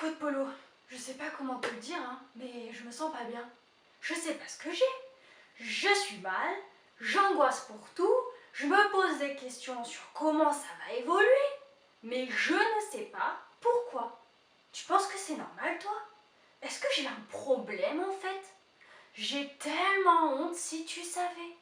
Écoute Polo, je sais pas comment te le dire, mais je me sens pas bien. Je sais pas ce que j'ai. Je suis mal, j'angoisse pour tout, je me pose des questions sur comment ça va évoluer, mais je ne sais pas pourquoi. Tu penses que c'est normal toi? Est-ce que j'ai un problème en fait? J'ai tellement honte si tu savais.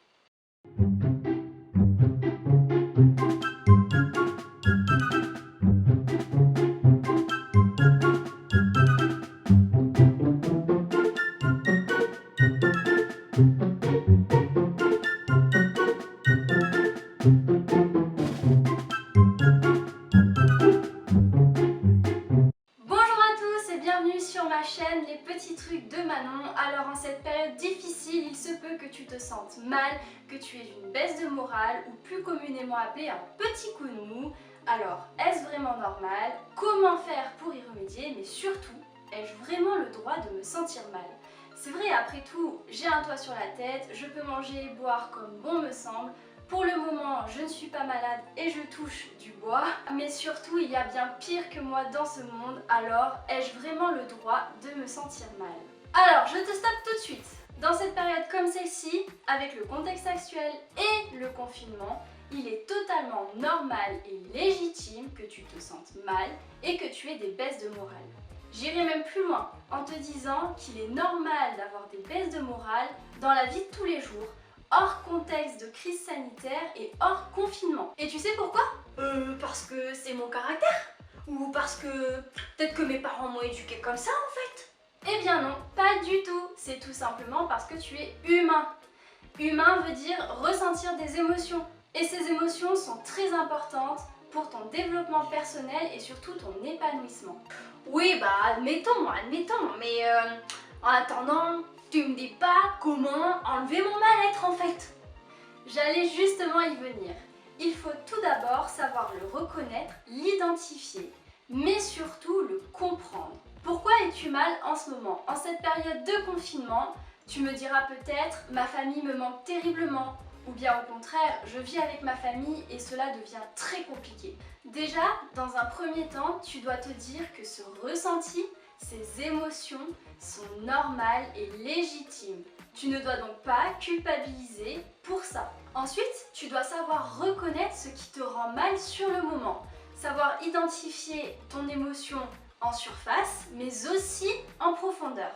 Bonjour à tous et bienvenue sur ma chaîne Les Petits Trucs de Manon. Alors en cette période difficile, il se peut que tu te sentes mal, que tu aies une baisse de morale ou plus communément appelé un petit coup de mou. Alors est-ce vraiment normal? Comment faire pour y remédier? Mais surtout, ai-je vraiment le droit de me sentir mal? C'est vrai, après tout, j'ai un toit sur la tête, je peux manger et boire comme bon me semble. Pour le moment, je ne suis pas malade et je touche du bois. Mais surtout, il y a bien pire que moi dans ce monde. Alors, ai-je vraiment le droit de me sentir mal? Alors, je te stoppe tout de suite. Dans cette période comme celle-ci, avec le contexte actuel et le confinement, il est totalement normal et légitime que tu te sentes mal et que tu aies des baisses de morale. J'irai même plus loin en te disant qu'il est normal d'avoir des baisses de morale dans la vie de tous les jours, hors contexte de crise sanitaire et hors confinement. Et tu sais pourquoi? Parce que c'est mon caractère? Ou parce que peut-être que mes parents m'ont éduqué comme ça en fait? Eh bien non, pas du tout. C'est tout simplement parce que tu es humain. Humain veut dire ressentir des émotions. Et ces émotions sont très importantes pour ton développement personnel et surtout ton épanouissement. Oui, bah admettons, mais en attendant, tu me dis pas comment enlever mon mal-être en fait. J'allais justement y venir. Il faut tout d'abord savoir le reconnaître, l'identifier, mais surtout le comprendre. Pourquoi es-tu mal en ce moment? En cette période de confinement, tu me diras peut-être « ma famille me manque terriblement » ou bien au contraire « je vis avec ma famille et cela devient très compliqué ». Déjà, dans un premier temps, tu dois te dire que ce ressenti, ces émotions sont normales et légitimes. Tu ne dois donc pas culpabiliser pour ça. Ensuite, tu dois savoir reconnaître ce qui te rend mal sur le moment. Savoir identifier ton émotion en surface, mais aussi en profondeur.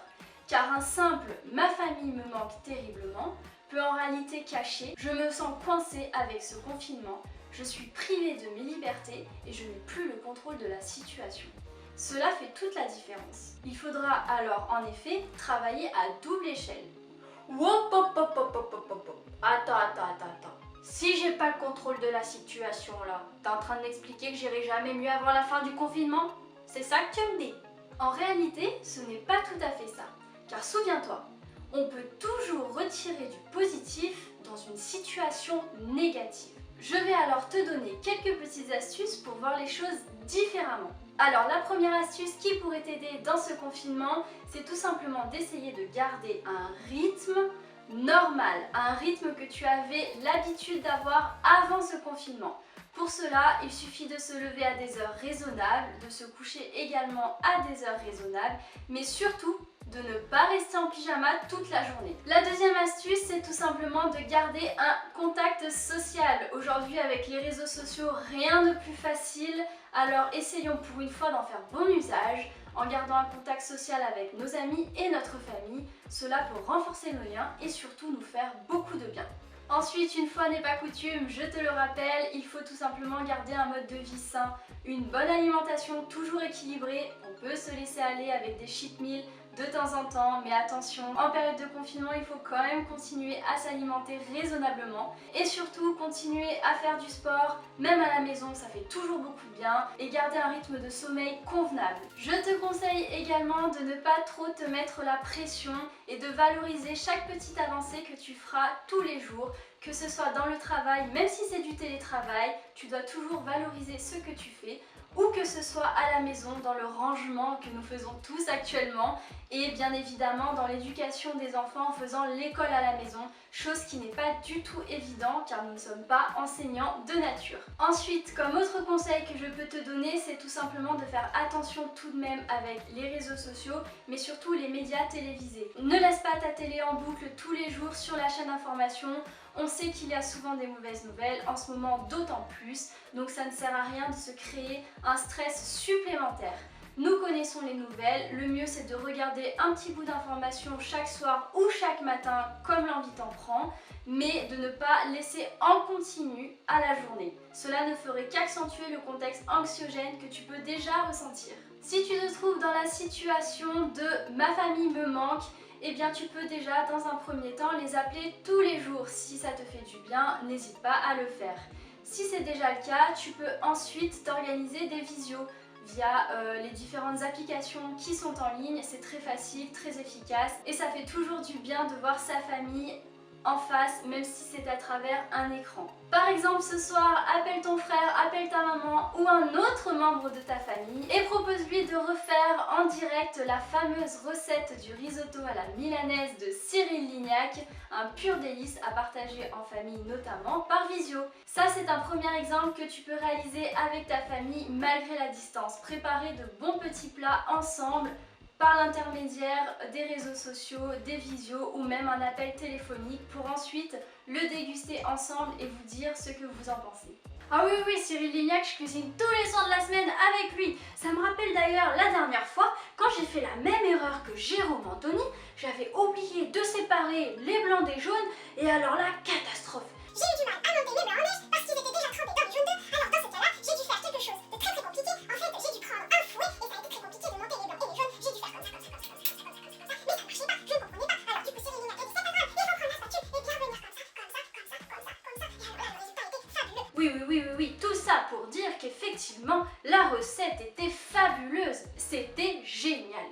Car un simple « ma famille me manque terriblement » peut en réalité cacher « je me sens coincée avec ce confinement, je suis privée de mes libertés et je n'ai plus le contrôle de la situation ». Cela fait toute la différence. Il faudra alors en effet travailler à double échelle. Hop, hop, hop, hop, hop, hop, hop. Attends. Si j'ai pas le contrôle de la situation là, t'es en train de m'expliquer que j'irai jamais mieux avant la fin du confinement? C'est ça que tu me dis? En réalité, ce n'est pas tout à fait ça. Car souviens-toi, on peut toujours retirer du positif dans une situation négative. Je vais alors te donner quelques petites astuces pour voir les choses différemment. Alors la première astuce qui pourrait t'aider dans ce confinement, c'est tout simplement d'essayer de garder un rythme normal, un rythme que tu avais l'habitude d'avoir avant ce confinement. Pour cela, il suffit de se lever à des heures raisonnables, de se coucher également à des heures raisonnables, mais surtout de ne pas rester en pyjama toute la journée. La deuxième astuce, c'est tout simplement de garder un contact social. Aujourd'hui, avec les réseaux sociaux, rien de plus facile, alors essayons pour une fois d'en faire bon usage en gardant un contact social avec nos amis et notre famille. Cela peut renforcer nos liens et surtout nous faire beaucoup de bien. Ensuite, une fois n'est pas coutume, je te le rappelle, il faut tout simplement garder un mode de vie sain, une bonne alimentation toujours équilibrée. On peut se laisser aller avec des cheat meals de temps en temps, mais attention, en période de confinement, il faut quand même continuer à s'alimenter raisonnablement et surtout continuer à faire du sport, même à la maison, ça fait toujours beaucoup de bien, et garder un rythme de sommeil convenable. Je te conseille également de ne pas trop te mettre la pression et de valoriser chaque petite avancée que tu feras tous les jours, que ce soit dans le travail, même si c'est du télétravail, tu dois toujours valoriser ce que tu fais, ou que ce soit à la maison, dans le rangement que nous faisons tous actuellement, et bien évidemment dans l'éducation des enfants en faisant l'école à la maison. chose qui n'est pas du tout évident car nous ne sommes pas enseignants de nature. Ensuite, comme autre conseil que je peux te donner, c'est tout simplement de faire attention tout de même avec les réseaux sociaux, mais surtout les médias télévisés. Ne laisse pas ta télé en boucle tous les jours sur la chaîne d'information. On sait qu'il y a souvent des mauvaises nouvelles, en ce moment d'autant plus, donc ça ne sert à rien de se créer un stress supplémentaire. Nous connaissons les nouvelles, le mieux c'est de regarder un petit bout d'information chaque soir ou chaque matin comme l'envie t'en prend, mais de ne pas laisser en continu à la journée. Cela ne ferait qu'accentuer le contexte anxiogène que tu peux déjà ressentir. Si tu te trouves dans la situation de ma famille me manque, eh bien tu peux déjà dans un premier temps les appeler tous les jours. Si ça te fait du bien, n'hésite pas à le faire. Si c'est déjà le cas, tu peux ensuite t'organiser des visios via les différentes applications qui sont en ligne. C'est très facile, très efficace et ça fait toujours du bien de voir sa famille en face, même si c'est à travers un écran. Par exemple, ce soir, appelle ton frère, appelle ta maman ou un autre membre de ta famille et propose-lui de refaire en direct la fameuse recette du risotto à la milanaise de Cyril Lignac, un pur délice à partager en famille, notamment par visio. Ça, c'est un premier exemple que tu peux réaliser avec ta famille malgré la distance. Préparer de bons petits plats ensemble par l'intermédiaire des réseaux sociaux, des visios ou même un appel téléphonique pour ensuite le déguster ensemble et vous dire ce que vous en pensez. Ah oui, Cyril Lignac, je cuisine tous les soirs de la semaine avec lui. Ça me rappelle d'ailleurs la dernière fois, quand j'ai fait la même erreur que Jérôme Anthony, j'avais oublié de séparer les blancs des jaunes et alors là, catastrophe. J'ai eu du mal à monter mes blancs en neige parce qu'ils étaient déjà trempés dans le jaune d'œuf. Alors dans ce cas-là, j'ai dû faire quelque chose de très compliqué. En fait, j'ai dû prendre un fouet et ça a été très compliqué de monter les blancs et les jaunes. J'ai dû faire comme ça. Mais ça ne marchait pas, je ne comprenais pas. Alors du coup, Cyril Lignac a dit c'est pas grave, il faut prendre la spatule et bien venir comme ça. Et alors là, le résultat était fabuleux. Oui, tout ça pour dire qu'effectivement, la recette était fabuleuse. C'était génial.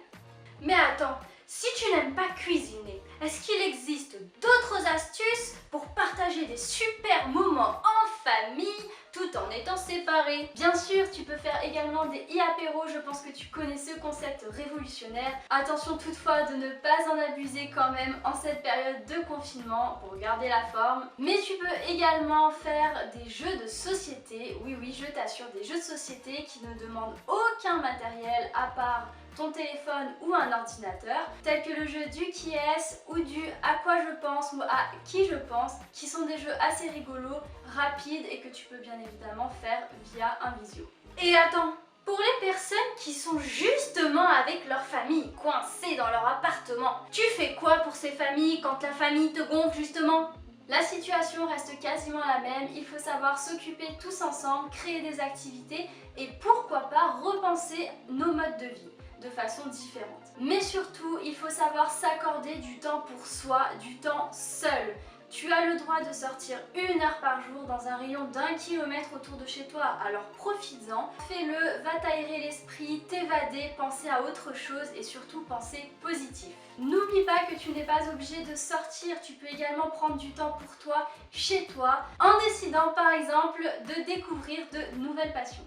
Mais attends, si tu n'aimes pas cuisiner, est-ce qu'il existe d'autres astuces pour partager des super moments en famille tout en étant séparés? Bien sûr, tu peux faire également des e-apéros, je pense que tu connais ce concept révolutionnaire. Attention toutefois de ne pas en abuser quand même en cette période de confinement pour garder la forme. Mais tu peux également faire des jeux de société, oui, je t'assure, des jeux de société qui ne demandent aucun matériel à part ton téléphone ou un ordinateur, tels que le jeu du qui est ou du à quoi je pense ou à qui je pense, qui sont des jeux assez rigolos, rapides et que tu peux bien évidemment faire via un visio. Et attends, pour les personnes qui sont justement avec leur famille, coincées dans leur appartement, tu fais quoi pour ces familles quand la famille te gonfle justement? La situation reste quasiment la même, il faut savoir s'occuper tous ensemble, créer des activités et pourquoi pas repenser nos modes de vie de façon différente. Mais surtout, il faut savoir s'accorder du temps pour soi, du temps seul. Tu as le droit de sortir 1 heure par jour dans un rayon d'1 kilomètre autour de chez toi, alors profites-en, fais-le, va t'aérer l'esprit, t'évader, penser à autre chose et surtout penser positif. N'oublie pas que tu n'es pas obligé de sortir, tu peux également prendre du temps pour toi, chez toi, en décidant par exemple de découvrir de nouvelles passions.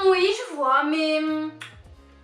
Oui, je vois, mais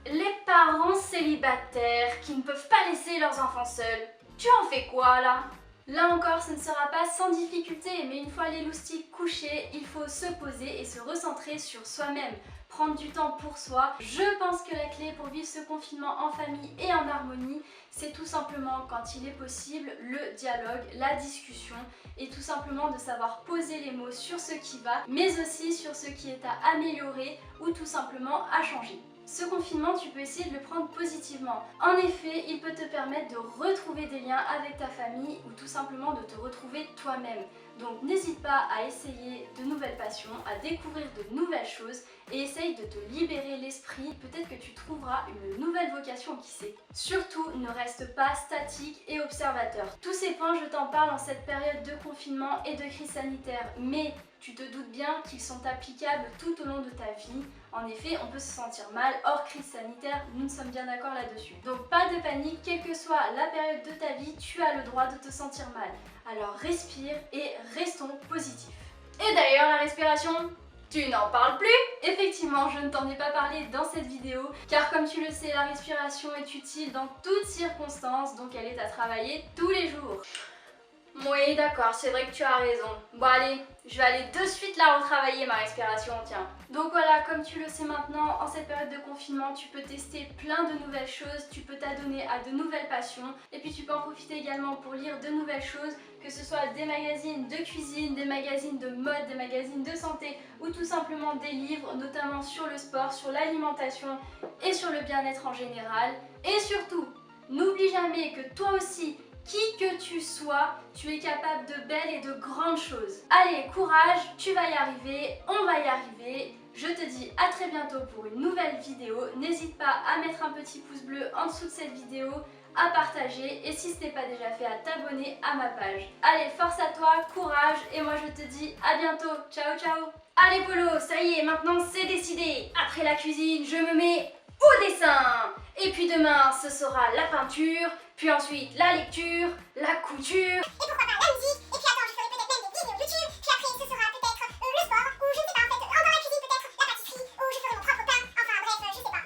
les parents célibataires qui ne peuvent pas laisser leurs enfants seuls, tu en fais quoi là? Là encore, ce ne sera pas sans difficulté, mais une fois les loustiques couchés, il faut se poser et se recentrer sur soi-même. Prendre du temps pour soi. Je pense que la clé pour vivre ce confinement en famille et en harmonie, c'est tout simplement, quand il est possible, le dialogue, la discussion et tout simplement de savoir poser les mots sur ce qui va, mais aussi sur ce qui est à améliorer ou tout simplement à changer. Ce confinement, tu peux essayer de le prendre positivement. En effet, il peut te permettre de retrouver des liens avec ta famille ou tout simplement de te retrouver toi-même. Donc n'hésite pas à essayer de nouvelles passions, à découvrir de nouvelles choses et essaye de te libérer l'esprit. Peut-être que tu trouveras une nouvelle vocation, qui sait. Surtout, ne reste pas statique et observateur. Tous ces points, je t'en parle en cette période de confinement et de crise sanitaire, mais tu te doutes bien qu'ils sont applicables tout au long de ta vie. En effet, on peut se sentir mal hors crise sanitaire, nous sommes bien d'accord là-dessus. Donc pas de panique, quelle que soit la période de ta vie, tu as le droit de te sentir mal. Alors respire et restons positifs. Et d'ailleurs, la respiration, tu n'en parles plus? Effectivement, je ne t'en ai pas parlé dans cette vidéo, car comme tu le sais, la respiration est utile dans toutes circonstances, donc elle est à travailler tous les jours. Oui, d'accord, c'est vrai que tu as raison. Bon allez, je vais aller de suite la retravailler ma respiration, tiens. Donc voilà, comme tu le sais maintenant, en cette période de confinement, tu peux tester plein de nouvelles choses, tu peux t'adonner à de nouvelles passions, et puis tu peux en profiter également pour lire de nouvelles choses, que ce soit des magazines de cuisine, des magazines de mode, des magazines de santé, ou tout simplement des livres, notamment sur le sport, sur l'alimentation et sur le bien-être en général. Et surtout, n'oublie jamais que toi aussi, qui que tu sois, tu es capable de belles et de grandes choses. Allez, courage, tu vas y arriver, on va y arriver. Je te dis à très bientôt pour une nouvelle vidéo. N'hésite pas à mettre un petit pouce bleu en dessous de cette vidéo, à partager et si ce n'est pas déjà fait, à t'abonner à ma page. Allez, force à toi, courage et moi je te dis à bientôt. Ciao, ciao. Allez Polo, ça y est, maintenant c'est décidé. Après la cuisine, je me mets au dessin. Et puis demain, ce sera la peinture, puis ensuite la lecture, la couture. Et pourquoi pas